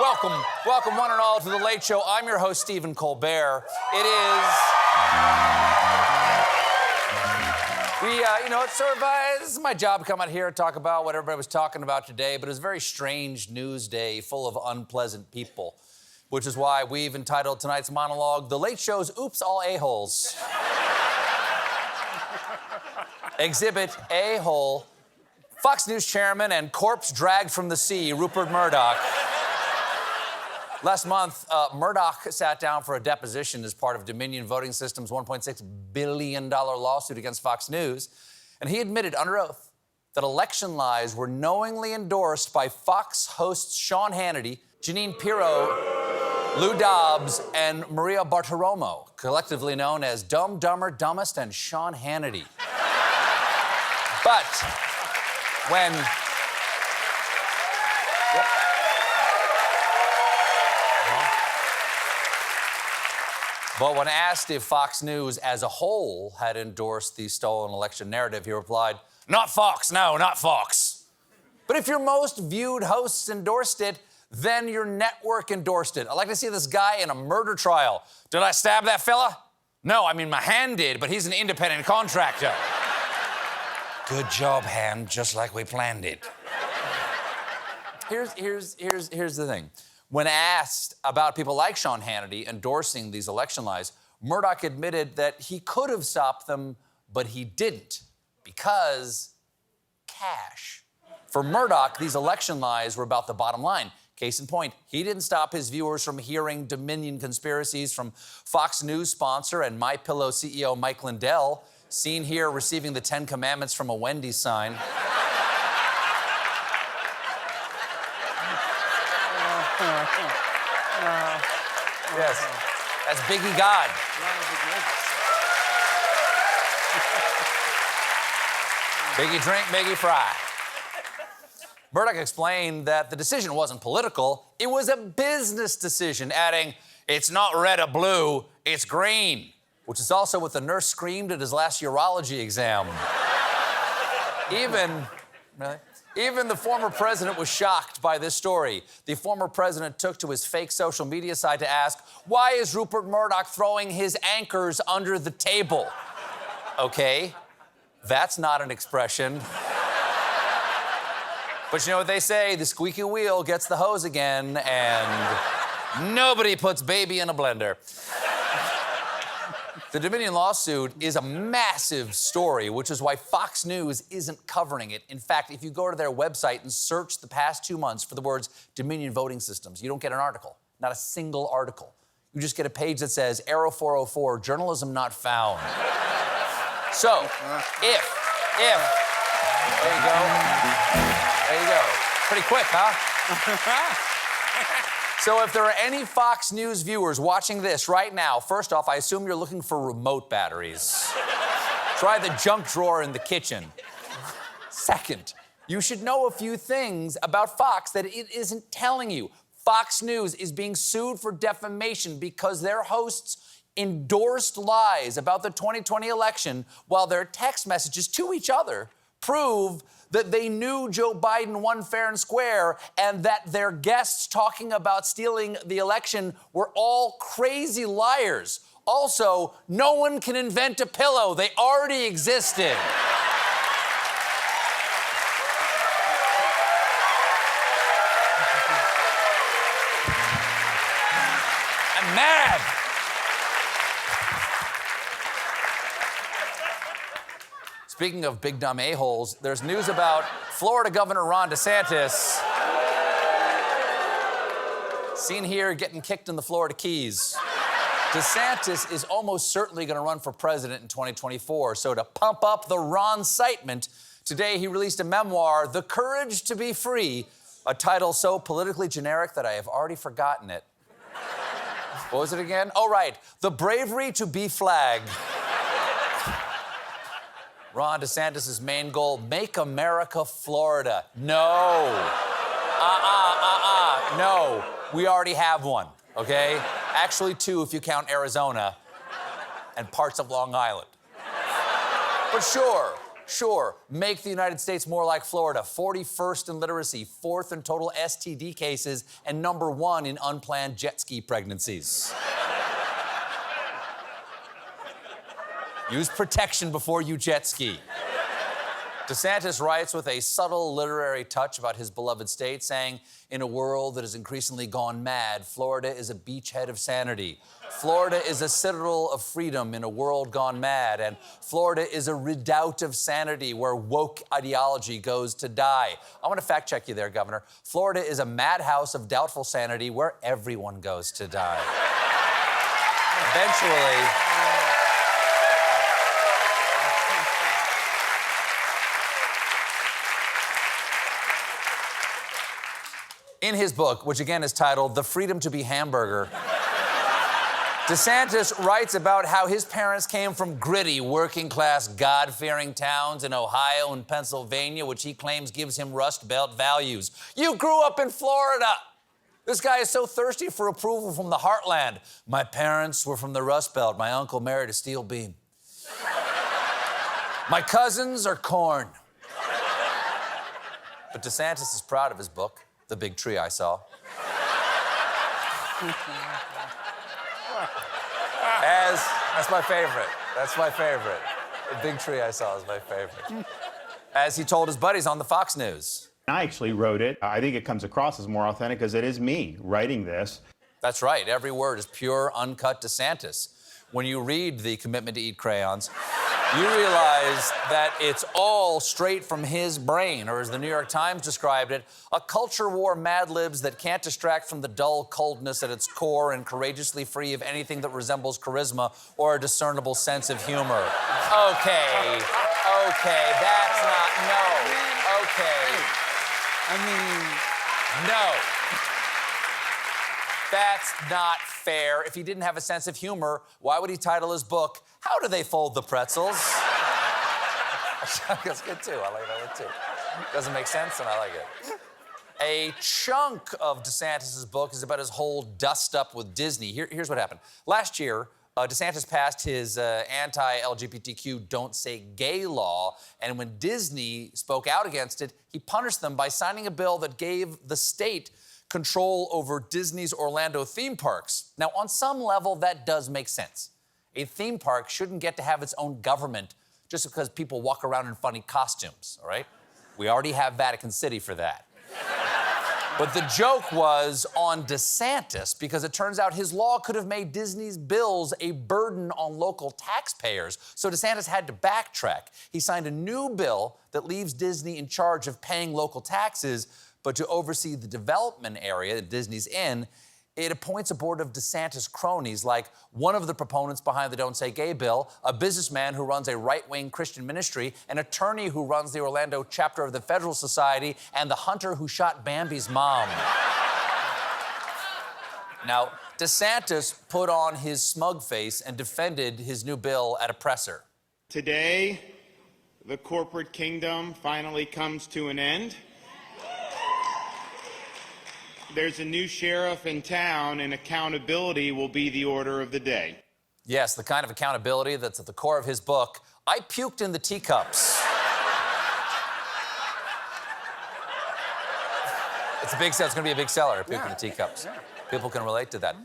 Welcome one and all to The Late Show. I'm your host, Stephen Colbert. It is... this is my job to come out here and talk about what everybody was talking about today, but it was a very strange news day full of unpleasant people, which is why we've entitled tonight's monologue, The Late Show's Oops, All A-Holes. Exhibit A-Hole. Fox News chairman and corpse dragged from the sea, Rupert Murdoch. Last month, Murdoch sat down for a deposition as part of Dominion Voting System's $1.6 billion lawsuit against Fox News, and he admitted under oath that election lies were knowingly endorsed by Fox hosts Sean Hannity, Jeanine Pirro, Lou Dobbs, and Maria Bartiromo, collectively known as Dumb, Dumber, Dumbest, and Sean Hannity. But when... But when asked if Fox News as a whole had endorsed the stolen election narrative, he replied, "Not Fox, no, not Fox. But if your most viewed hosts endorsed it, then your network endorsed it. I'd like to see this guy in a murder trial. Did I stab that fella? No, I mean, my hand did, but he's an independent contractor." Good job, hand, just like we planned it. Here's the thing. When asked about people like Sean Hannity endorsing these election lies, Murdoch admitted that he could have stopped them, but he didn't, because cash. For Murdoch, these election lies were about the bottom line. Case in point, he didn't stop his viewers from hearing Dominion conspiracies from Fox News sponsor and MyPillow CEO Mike Lindell, seen here receiving the 10 Commandments from a Wendy's sign. Yes, that's Biggie God. Biggie drink, Biggie fry. Murdoch explained that the decision wasn't political, it was a business decision, adding, "It's not red or blue, it's green," which is also what the nurse screamed at his last urology exam. Even the former president was shocked by this story. The former president took to his fake social media site to ask, why is Rupert Murdoch throwing his anchors under the table? Okay, that's not an expression. But you know what they say, the squeaky wheel gets the hose again, and nobody puts baby in a blender. The Dominion lawsuit is a massive story, which is why Fox News isn't covering it. In fact, if you go to their website and search the past 2 months for the words Dominion voting systems, you don't get an article, not a single article. You just get a page that says, Arrow 404, journalism not found. So, there you go. Pretty quick, huh? So if there are any Fox News viewers watching this right now, first off, I assume you're looking for remote batteries. Try the junk drawer in the kitchen. Second, you should know a few things about Fox that it isn't telling you. Fox News is being sued for defamation because their hosts endorsed lies about the 2020 election while their text messages to each other prove that they knew Joe Biden won fair and square and that their guests talking about stealing the election were all crazy liars. Also, no one can invent a pillow. They already existed. I'm mad. Speaking of big dumb a-holes, there's news about Florida Governor Ron DeSantis. Seen here getting kicked in the Florida Keys. DeSantis is almost certainly going to run for president in 2024. So to pump up the Ron-citement, today he released a memoir, The Courage to Be Free, a title so politically generic that I have already forgotten it. What was it again? Oh, right. The Bravery to Be Flagged. Ron DeSantis' main goal, make America Florida. No. No. We already have one, okay? Actually, 2 if you count Arizona and parts of Long Island. But sure, Sure, make the United States more like Florida. 41st in literacy, 4th in total STD cases, and number 1 in unplanned jet ski pregnancies. Use protection before you jet ski. DeSantis writes with a subtle literary touch about his beloved state, saying, in a world that has increasingly gone mad, Florida is a beachhead of sanity. Florida is a citadel of freedom in a world gone mad, and Florida is a redoubt of sanity where woke ideology goes to die. I want to fact check you there, Governor. Florida is a madhouse of doubtful sanity where everyone goes to die. Eventually, in his book, which again is titled The Freedom to Be Hamburger, DeSantis writes about how his parents came from gritty, working-class, God-fearing towns in Ohio and Pennsylvania, which he claims gives him Rust Belt values. You grew up in Florida. This guy is so thirsty for approval from the heartland. My parents were from the Rust Belt. My uncle married a steel beam. My cousins are corn. But DeSantis is proud of his book, The Big Tree I Saw. That's my favorite. That's my favorite. The Big Tree I Saw is my favorite. As he told his buddies on the Fox News. I actually wrote it. I think it comes across as more authentic because it is me writing this. That's right. Every word is pure, uncut DeSantis. When you read The Commitment to Eat Crayons, you realize that it's all straight from his brain, or as the New York Times described it, a culture war Mad Libs that can't distract from the dull coldness at its core and courageously free of anything that resembles charisma or a discernible sense of humor. Okay, that's not, no, no. That's not fair. If he didn't have a sense of humor, why would he title his book, How Do They Fold the Pretzels? That's good, too. I like that one, too. Doesn't make sense, and I like it. A chunk of DeSantis' book is about his whole dust-up with Disney. Here's what happened. Last year, DeSantis passed his anti-LGBTQ Don't Say Gay law, and when Disney spoke out against it, he punished them by signing a bill that gave the state control over Disney's Orlando theme parks. Now, on some level, that does make sense. A theme park shouldn't get to have its own government just because people walk around in funny costumes, all right? We already have Vatican City for that. But the joke was on DeSantis because it turns out his law could have made Disney's bills a burden on local taxpayers. So DeSantis had to backtrack. He signed a new bill that leaves Disney in charge of paying local taxes, but to oversee the development area that Disney's in, it appoints a board of DeSantis cronies, like one of the proponents behind the Don't Say Gay bill, a businessman who runs a right-wing Christian ministry, an attorney who runs the Orlando chapter of the Federalist Society, and the hunter who shot Bambi's mom. Now, DeSantis put on his smug face and defended his new bill at a presser. Today, the corporate kingdom finally comes to an end. There's a new sheriff in town, and accountability will be the order of the day. Yes, the kind of accountability that's at the core of his book, I Puked in the Teacups. It's a big seller. It's going to be a big seller, Puke in the Teacups. Yeah. People can relate to that.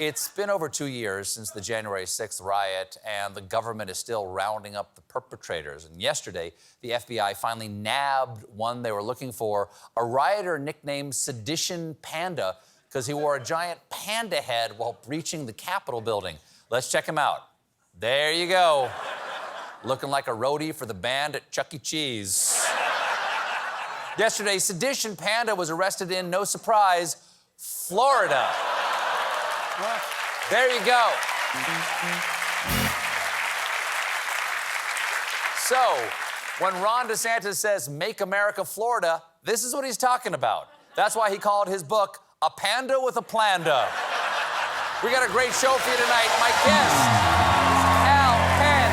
It's been over 2 years since the January 6th riot, and the government is still rounding up the perpetrators. And yesterday, the FBI finally nabbed one they were looking for, a rioter nicknamed Sedition Panda, because he wore a giant panda head while breaching the Capitol building. Let's check him out. There you go. Looking like a roadie for the band at Chuck E. Cheese. Yesterday, Sedition Panda was arrested in, no surprise, Florida. There you go. So, when Ron DeSantis says, "Make America Florida," this is what he's talking about. That's why he called his book, A Panda with a Planda. We got a great show for you tonight. My guest is Al Penn.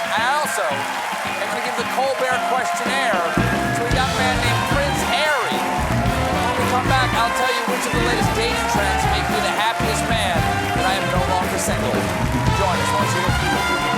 And I also am going to give the Colbert questionnaire to a young man named Prince Harry. When we come back, I'll tell you which of the latest dating trends make me the happiest man, and I am no longer single. Join us, won't you?